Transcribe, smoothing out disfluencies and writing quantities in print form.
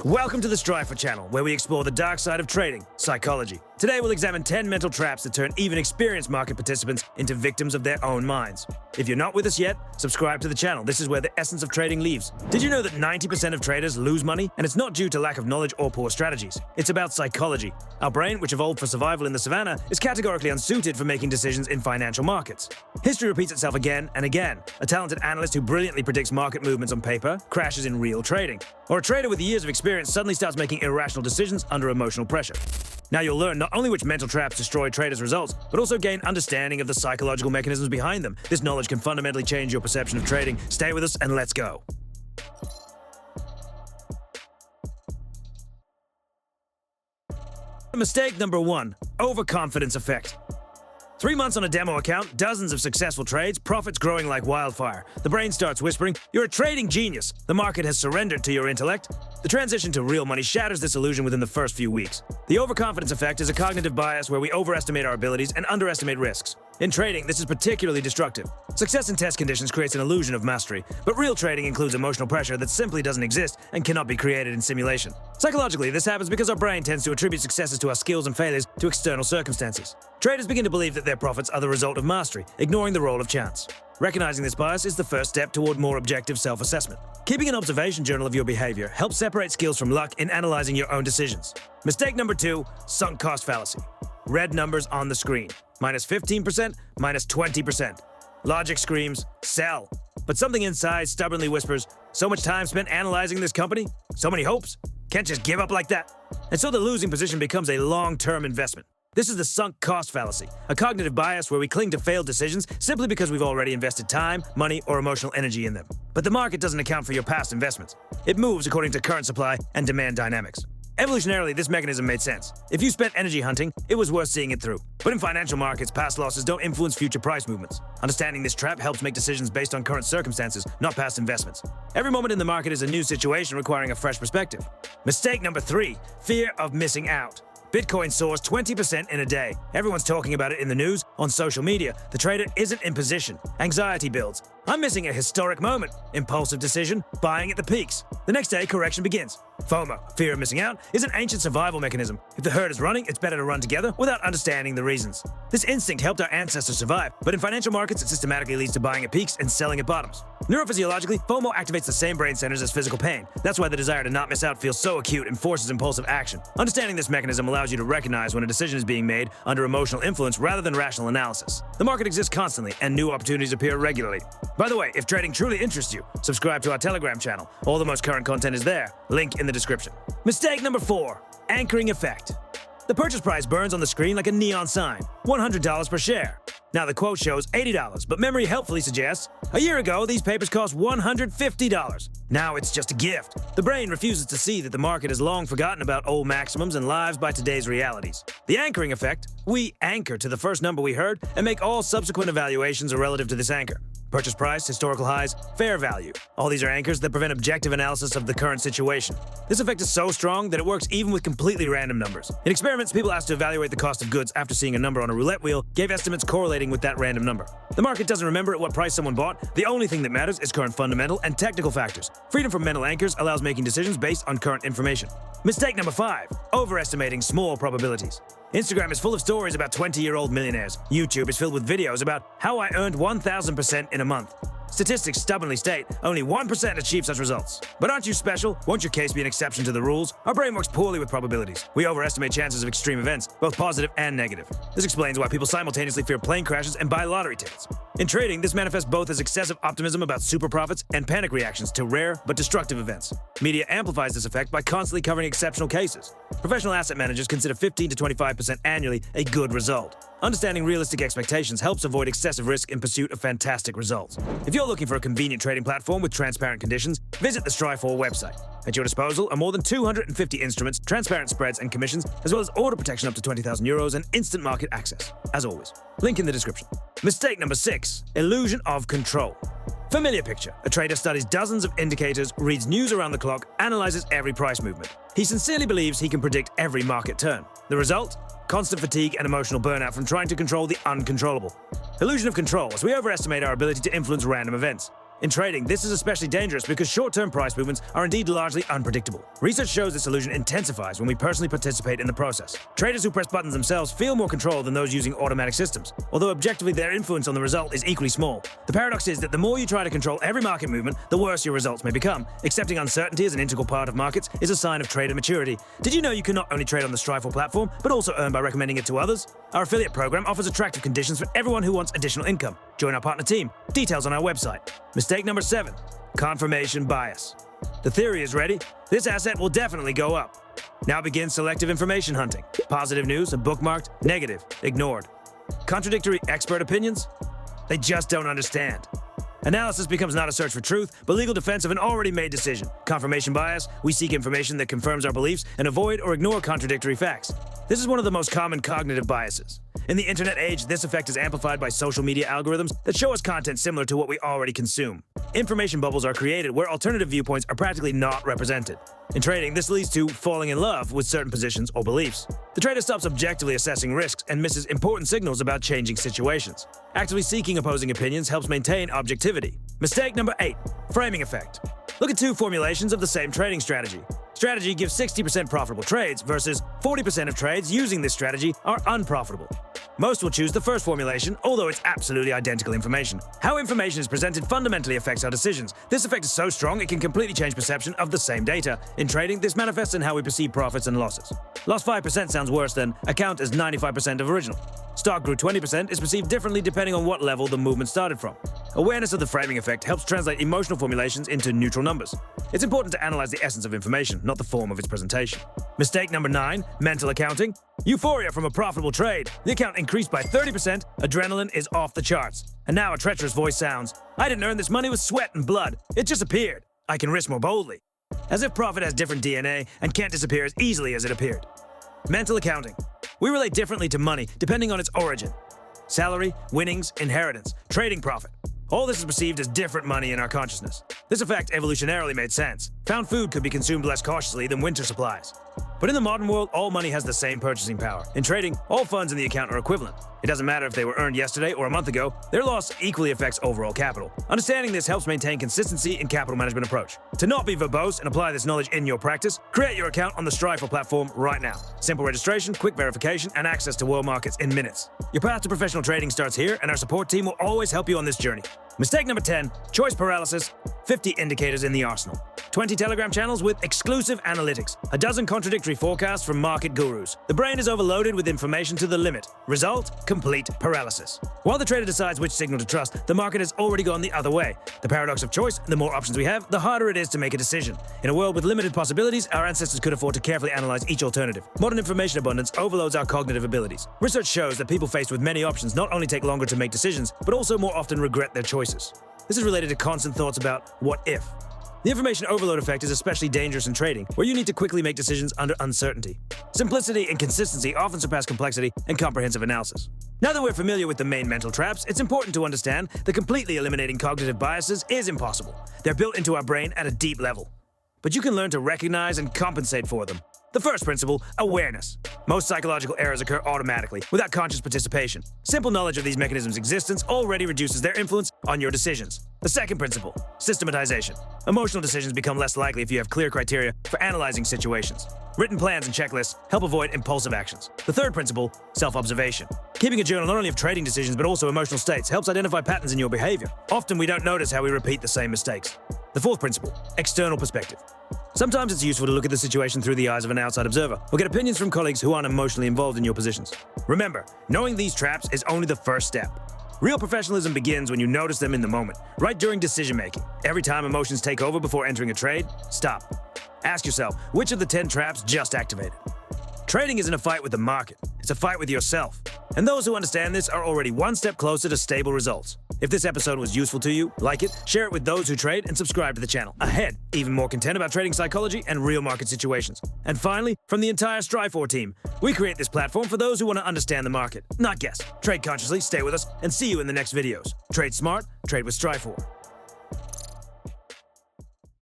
Welcome to the Strifor channel, where we explore the dark side of trading, psychology. Today we'll examine 10 mental traps that turn even experienced market participants into victims of their own minds. If you're not with us yet, subscribe to the channel. This is where the essence of trading lives. Did you know that 90% of traders lose money? And it's not due to lack of knowledge or poor strategies. It's about psychology. Our brain, which evolved for survival in the savannah, is categorically unsuited for making decisions in financial markets. History repeats itself again and again. A talented analyst who brilliantly predicts market movements on paper crashes in real trading. Or a trader with years of experience suddenly starts making irrational decisions under emotional pressure. Now you'll learn not only which mental traps destroy traders' results, but also gain understanding of the psychological mechanisms behind them. This knowledge can fundamentally change your perception of trading. Stay with us and let's go. Mistake number 1, overconfidence effect. 3 months on a demo account, dozens of successful trades, profits growing like wildfire. The brain starts whispering, "You're a trading genius. The market has surrendered to your intellect." The transition to real money shatters this illusion within the first few weeks. The overconfidence effect is a cognitive bias where we overestimate our abilities and underestimate risks. In trading, this is particularly destructive. Success in test conditions creates an illusion of mastery, but real trading includes emotional pressure that simply doesn't exist and cannot be created in simulation. Psychologically, this happens because our brain tends to attribute successes to our skills and failures to external circumstances. Traders begin to believe that their profits are the result of mastery, ignoring the role of chance. Recognizing this bias is the first step toward more objective self-assessment. Keeping an observation journal of your behavior helps separate skills from luck in analyzing your own decisions. Mistake number 2, sunk cost fallacy. Red numbers on the screen. Minus 15%, minus 20%. Logic screams, sell. But something inside stubbornly whispers, so much time spent analyzing this company? So many hopes? Can't just give up like that? And so the losing position becomes a long-term investment. This is the sunk cost fallacy, a cognitive bias where we cling to failed decisions simply because we've already invested time, money, or emotional energy in them. But the market doesn't account for your past investments. It moves according to current supply and demand dynamics. Evolutionarily, this mechanism made sense. If you spent energy hunting, it was worth seeing it through. But in financial markets, past losses don't influence future price movements. Understanding this trap helps make decisions based on current circumstances, not past investments. Every moment in the market is a new situation requiring a fresh perspective. Mistake number 3, fear of missing out. Bitcoin soars 20% in a day. Everyone's talking about it in the news, on social media. The trader isn't in position. Anxiety builds. I'm missing a historic moment. Impulsive decision, buying at the peaks. The next day, correction begins. FOMO, fear of missing out, is an ancient survival mechanism. If the herd is running, it's better to run together without understanding the reasons. This instinct helped our ancestors survive, but in financial markets, it systematically leads to buying at peaks and selling at bottoms. Neurophysiologically, FOMO activates the same brain centers as physical pain. That's why the desire to not miss out feels so acute and forces impulsive action. Understanding this mechanism allows you to recognize when a decision is being made under emotional influence rather than rational analysis. The market exists constantly, and new opportunities appear regularly. By the way, if trading truly interests you, subscribe to our Telegram channel. All the most current content is there. Link in the description. Mistake number 4, anchoring effect. The purchase price burns on the screen like a neon sign, $100 per share. Now the quote shows $80, but memory helpfully suggests, a year ago these papers cost $150. Now it's just a gift. The brain refuses to see that the market has long forgotten about old maximums and lives by today's realities. The anchoring effect, we anchor to the first number we heard and make all subsequent evaluations relative to this anchor. Purchase price, historical highs, fair value. All these are anchors that prevent objective analysis of the current situation. This effect is so strong that it works even with completely random numbers. In experiments, people asked to evaluate the cost of goods after seeing a number on a roulette wheel gave estimates correlating with that random number. The market doesn't remember at what price someone bought. The only thing that matters is current fundamental and technical factors. Freedom from mental anchors allows making decisions based on current information. Mistake number 5, overestimating small probabilities. Instagram is full of stories about 20-year-old millionaires. YouTube is filled with videos about how I earned 1,000% in a month. Statistics stubbornly state only 1% achieve such results. But aren't you special? Won't your case be an exception to the rules? Our brain works poorly with probabilities. We overestimate chances of extreme events, both positive and negative. This explains why people simultaneously fear plane crashes and buy lottery tickets. In trading, this manifests both as excessive optimism about super profits and panic reactions to rare but destructive events. Media amplifies this effect by constantly covering exceptional cases. Professional asset managers consider 15 to 25% annually a good result. Understanding realistic expectations helps avoid excessive risk in pursuit of fantastic results. If you're looking for a convenient trading platform with transparent conditions, visit the Strifor website. At your disposal are more than 250 instruments, transparent spreads and commissions, as well as order protection up to €20,000 and instant market access. As always, link in the description. Mistake number 6, illusion of control. Familiar picture. A trader studies dozens of indicators, reads news around the clock, analyzes every price movement. He sincerely believes he can predict every market turn. The result? Constant fatigue and emotional burnout from trying to control the uncontrollable. Illusion of control, as we overestimate our ability to influence random events. In trading, this is especially dangerous because short-term price movements are indeed largely unpredictable. Research shows this illusion intensifies when we personally participate in the process. Traders who press buttons themselves feel more control than those using automatic systems, although objectively their influence on the result is equally small. The paradox is that the more you try to control every market movement, the worse your results may become. Accepting uncertainty as an integral part of markets is a sign of trader maturity. Did you know you can not only trade on the Strifor platform, but also earn by recommending it to others? Our affiliate program offers attractive conditions for everyone who wants additional income. Join our partner team. Details on our website. Mistake number 7. Confirmation bias. The theory is ready. This asset will definitely go up. Now begins selective information hunting. Positive news, bookmarked. Negative, ignored. Contradictory expert opinions? They just don't understand. Analysis becomes not a search for truth, but legal defense of an already made decision. Confirmation bias, we seek information that confirms our beliefs and avoid or ignore contradictory facts. This is one of the most common cognitive biases. In the internet age, this effect is amplified by social media algorithms that show us content similar to what we already consume. Information bubbles are created where alternative viewpoints are practically not represented. In trading, this leads to falling in love with certain positions or beliefs. The trader stops objectively assessing risks and misses important signals about changing situations. Actively seeking opposing opinions helps maintain objectivity. Mistake number 8. Framing effect. Look at two formulations of the same trading strategy. Strategy gives 60% profitable trades versus 40% of trades using this strategy are unprofitable. Most will choose the first formulation, although it's absolutely identical information. How information is presented fundamentally affects our decisions. This effect is so strong it can completely change perception of the same data. In trading, this manifests in how we perceive profits and losses. Lost 5% sounds worse than account as 95% of original. Stock grew 20% is perceived differently depending on what level the movement started from. Awareness of the framing effect helps translate emotional formulations into neutral numbers. It's important to analyze the essence of information, not the form of its presentation. Mistake number 9, mental accounting. Euphoria from a profitable trade. The account increased by 30%, adrenaline is off the charts. And now a treacherous voice sounds, I didn't earn this money with sweat and blood. It just appeared. I can risk more boldly. As if profit has different DNA and can't disappear as easily as it appeared. Mental accounting. We relate differently to money depending on its origin. Salary, winnings, inheritance, trading profit. All this is perceived as different money in our consciousness. This effect evolutionarily made sense. Found food could be consumed less cautiously than winter supplies. But in the modern world, all money has the same purchasing power. In trading, all funds in the account are equivalent. It doesn't matter if they were earned yesterday or a month ago, their loss equally affects overall capital. Understanding this helps maintain consistency in capital management approach. To not be verbose and apply this knowledge in your practice, create your account on the Strifor platform right now. Simple registration, quick verification, and access to world markets in minutes. Your path to professional trading starts here, and our support team will always help you on this journey. Mistake number 10, choice paralysis, 50 indicators in the arsenal. 20 Telegram channels with exclusive analytics, a dozen contradictory forecasts from market gurus. The brain is overloaded with information to the limit. Result, complete paralysis. While the trader decides which signal to trust, the market has already gone the other way. The paradox of choice, the more options we have, the harder it is to make a decision. In a world with limited possibilities, our ancestors could afford to carefully analyze each alternative. Modern information abundance overloads our cognitive abilities. Research shows that people faced with many options not only take longer to make decisions, but also more often regret their choices. This is related to constant thoughts about what if. The information overload effect is especially dangerous in trading, where you need to quickly make decisions under uncertainty. Simplicity and consistency often surpass complexity and comprehensive analysis. Now that we're familiar with the main mental traps, it's important to understand that completely eliminating cognitive biases is impossible. They're built into our brain at a deep level. But you can learn to recognize and compensate for them. The first principle, awareness. Most psychological errors occur automatically, without conscious participation. Simple knowledge of these mechanisms' existence already reduces their influence on your decisions. The second principle, systematization. Emotional decisions become less likely if you have clear criteria for analyzing situations. Written plans and checklists help avoid impulsive actions. The third principle, self-observation. Keeping a journal not only of trading decisions but also emotional states helps identify patterns in your behavior. Often we don't notice how we repeat the same mistakes. The fourth principle, external perspective. Sometimes it's useful to look at the situation through the eyes of an outside observer, or get opinions from colleagues who aren't emotionally involved in your positions. Remember, knowing these traps is only the first step. Real professionalism begins when you notice them in the moment, right during decision-making. Every time emotions take over before entering a trade, stop. Ask yourself, which of the 10 traps just activated? Trading isn't a fight with the market, it's a fight with yourself. And those who understand this are already one step closer to stable results. If this episode was useful to you, like it, share it with those who trade, and subscribe to the channel. Ahead, even more content about trading psychology and real market situations. And finally, from the entire Strifor team, we create this platform for those who want to understand the market, not guess. Trade consciously, stay with us, and see you in the next videos. Trade smart, trade with Strifor.